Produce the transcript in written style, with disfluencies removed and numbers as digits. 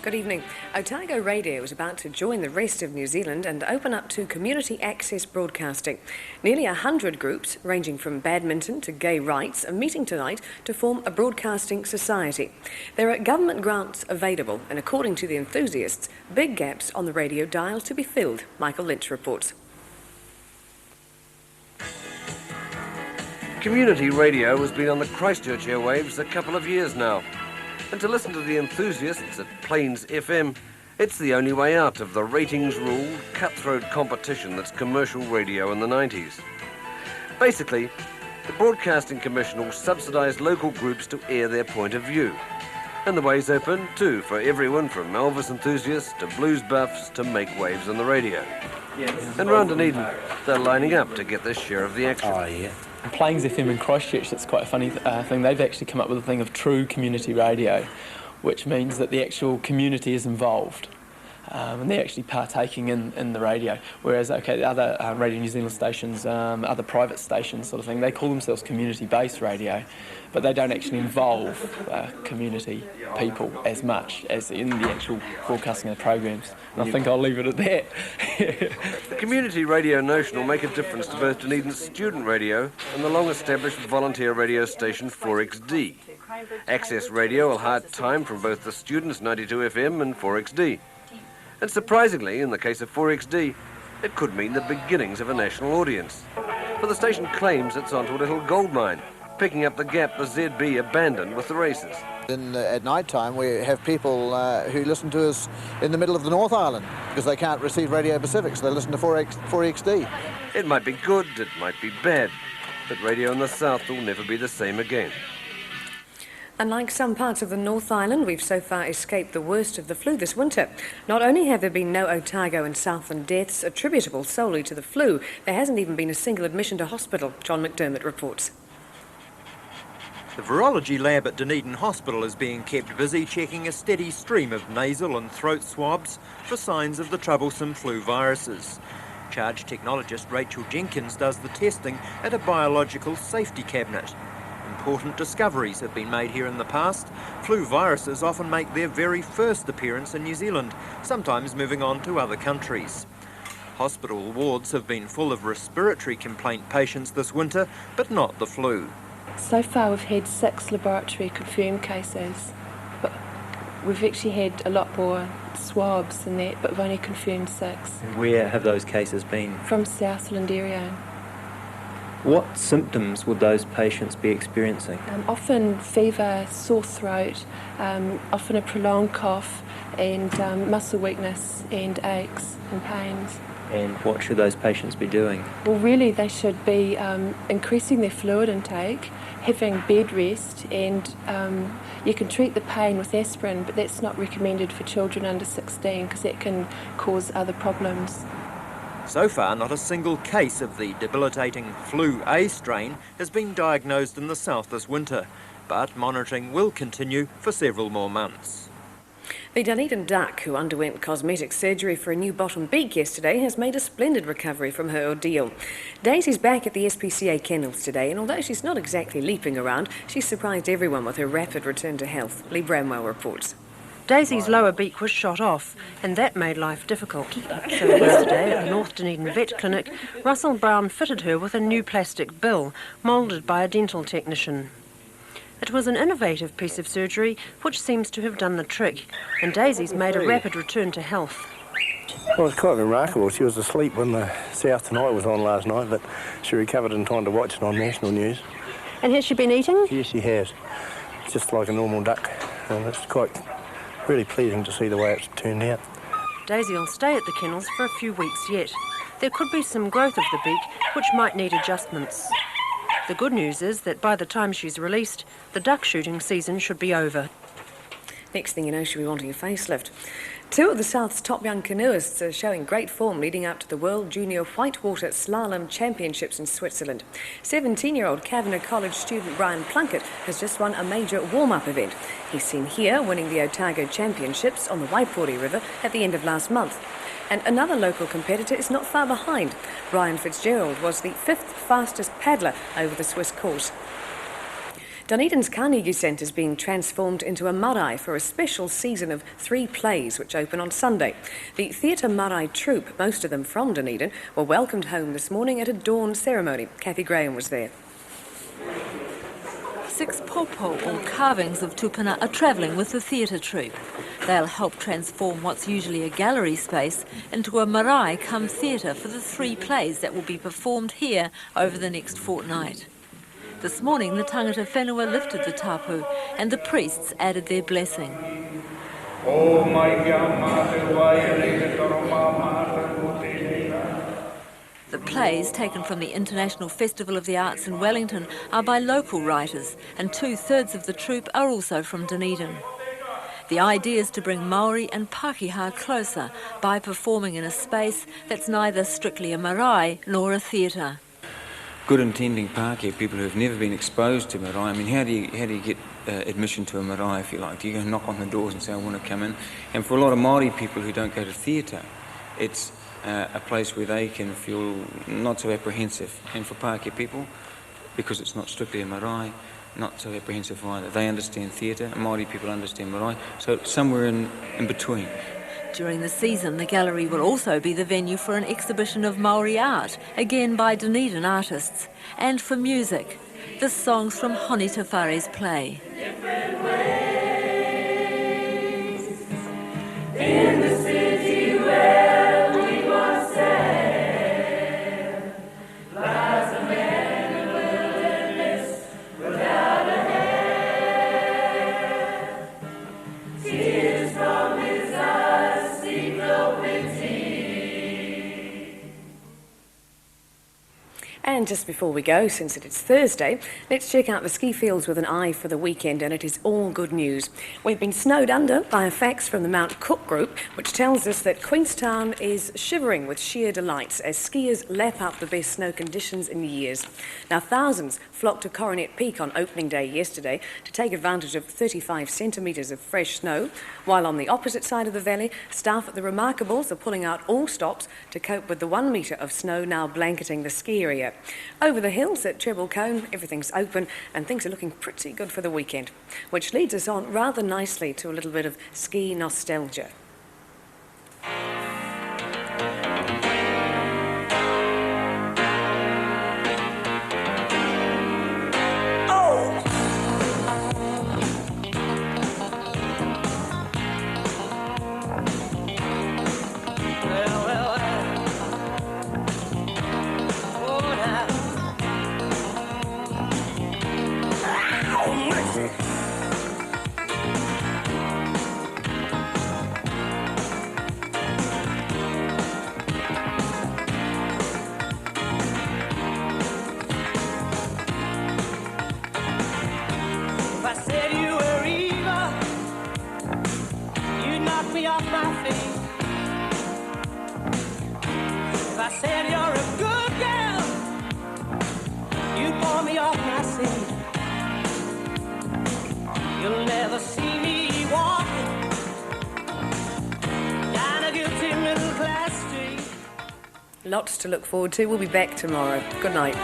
Good evening. Otago Radio is about to join the rest of New Zealand and open up to community access broadcasting. Nearly 100 groups, ranging from badminton to gay rights, are meeting tonight to form a broadcasting society. There are government grants available, and according to the enthusiasts, big gaps on the radio dial to be filled. Michael Lynch reports. Community radio has been on the Christchurch airwaves a couple of years now. And to listen to the enthusiasts at Plains FM, it's the only way out of the ratings-ruled, cutthroat competition that's commercial radio in the 90s. Basically, the Broadcasting Commission will subsidise local groups to air their point of view. And the way's open, too, for everyone from Elvis enthusiasts to blues buffs to make waves on the radio. And round Dunedin, they're lining up to get their share of the action. Oh, yeah. Plains FM in Christchurch, that's quite a funny thing. They've actually come up with a thing of true community radio, which means that the actual community is involved and they're actually partaking in the radio. Whereas, the other Radio New Zealand stations, other private stations sort of thing, they call themselves community-based radio, but they don't actually involve community people as much as in the actual broadcasting of the programs. And I think I'll leave it at that. The community radio notion will make a difference to both Dunedin's student radio and the long-established volunteer radio station 4XD. Access Radio will hire time from both the students' 92 FM and 4XD. And surprisingly, in the case of 4XD, it could mean the beginnings of a national audience. For the station claims it's onto a little gold mine, picking up the gap the ZB abandoned with the races. At night time, we have people who listen to us in the middle of the North Island because they can't receive Radio Pacific, so they listen to 4XD. It might be good, it might be bad, but radio in the south will never be the same again. Unlike some parts of the North Island, we've so far escaped the worst of the flu this winter. Not only have there been no Otago and Southland deaths attributable solely to the flu, there hasn't even been a single admission to hospital. John McDermott reports. The Virology lab at Dunedin Hospital is being kept busy checking a steady stream of nasal and throat swabs for signs of the troublesome flu viruses. Charge technologist Rachel Jenkins does the testing at a biological safety cabinet. Important discoveries have been made here in the past. Flu viruses often make their very first appearance in New Zealand, sometimes moving on to other countries. Hospital wards have been full of respiratory complaint patients this winter, but not the flu. So far we've had 6 laboratory confirmed cases, but we've actually had a lot more swabs than that, but we've only confirmed 6. Where have those cases been? From Southland area. What symptoms would those patients be experiencing? Often fever, sore throat, often a prolonged cough and muscle weakness and aches and pains. And what should those patients be doing? Well, really they should be increasing their fluid intake, having bed rest, and you can treat the pain with aspirin, but that's not recommended for children under 16 because that can cause other problems. So far, not a single case of the debilitating flu A strain has been diagnosed in the south this winter, but monitoring will continue for several more months. The Dunedin duck, who underwent cosmetic surgery for a new bottom beak yesterday, has made a splendid recovery from her ordeal. Daisy's back at the SPCA kennels today, and although she's not exactly leaping around, she's surprised everyone with her rapid return to health. Lee Bramwell reports. Daisy's lower beak was shot off, and that made life difficult. So yesterday at the North Dunedin Vet Clinic, Russell Brown fitted her with a new plastic bill, moulded by a dental technician. It was an innovative piece of surgery which seems to have done the trick, and Daisy's made a rapid return to health. Well, it's quite remarkable. She was asleep when the South Tonight was on last night, but she recovered in time to watch it on national news. And has she been eating? Yes, she has. It's just like a normal duck, and it's quite really pleasing to see the way it's turned out. Daisy will stay at the kennels for a few weeks yet. There could be some growth of the beak, which might need adjustments. The good news is that by the time she's released, the duck shooting season should be over. Next thing you know, she'll be wanting a facelift. 2 of the South's top young canoeists are showing great form leading up to the World Junior Whitewater Slalom Championships in Switzerland. 17-year-old Kavanagh College student Brian Plunkett has just won a major warm-up event. He's seen here winning the Otago Championships on the Waipori River at the end of last month. And another local competitor is not far behind. Brian Fitzgerald was the 5th fastest paddler over the Swiss course. Dunedin's Carnegie Centre is being transformed into a marae for a special season of 3 plays which open on Sunday. The Theatre Marae troupe, most of them from Dunedin, were welcomed home this morning at a dawn ceremony. Kathy Graham was there. 6 popo, or carvings of tupuna, are travelling with the theatre troupe. They'll help transform what's usually a gallery space into a marae cum theatre for the 3 plays that will be performed here over the next fortnight. This morning, the tangata whenua lifted the tapu and the priests added their blessing. The plays, taken from the International Festival of the Arts in Wellington, are by local writers, and 2/3 of the troupe are also from Dunedin. The idea is to bring Maori and Pākehā closer by performing in a space that's neither strictly a marae nor a theatre. Good intending Pākehā, people who have never been exposed to marae. I mean, how do you get admission to a marae, if you like? Do you go knock on the doors and say, I want to come in? And for a lot of Māori people who don't go to theatre, it's a place where they can feel not so apprehensive. And for Pākehā people, because it's not strictly a marae, not so apprehensive either. They understand theatre, and Māori people understand marae, so it's somewhere in between. During the season, the gallery will also be the venue for an exhibition of Maori art, again by Dunedin artists, and for music. This song's from Honi Tafare's play. Different ways in the city where we once said, lies a man in the wilderness without a head. Tears from his eyes seem no pity. And just before we go, since it is Thursday, let's check out the ski fields with an eye for the weekend, and it is all good news. We've been snowed under by a fax from the Mount Cook group, which tells us that Queenstown is shivering with sheer delights as skiers lap up the best snow conditions in years. Now, thousands flocked to Coronet Peak on opening day yesterday to take advantage of 35 centimetres of fresh snow, while on the opposite side of the valley, staff at the Remarkables are pulling out all stops to cope with the 1 metre of snow now blanketing the ski area. Over the hills at Treble Cone, everything's open and things are looking pretty good for the weekend, which leads us on rather nicely to a little bit of ski nostalgia. You'll never see me walking down a guilty middle-class street. Lots to look forward to. We'll be back tomorrow. Good night.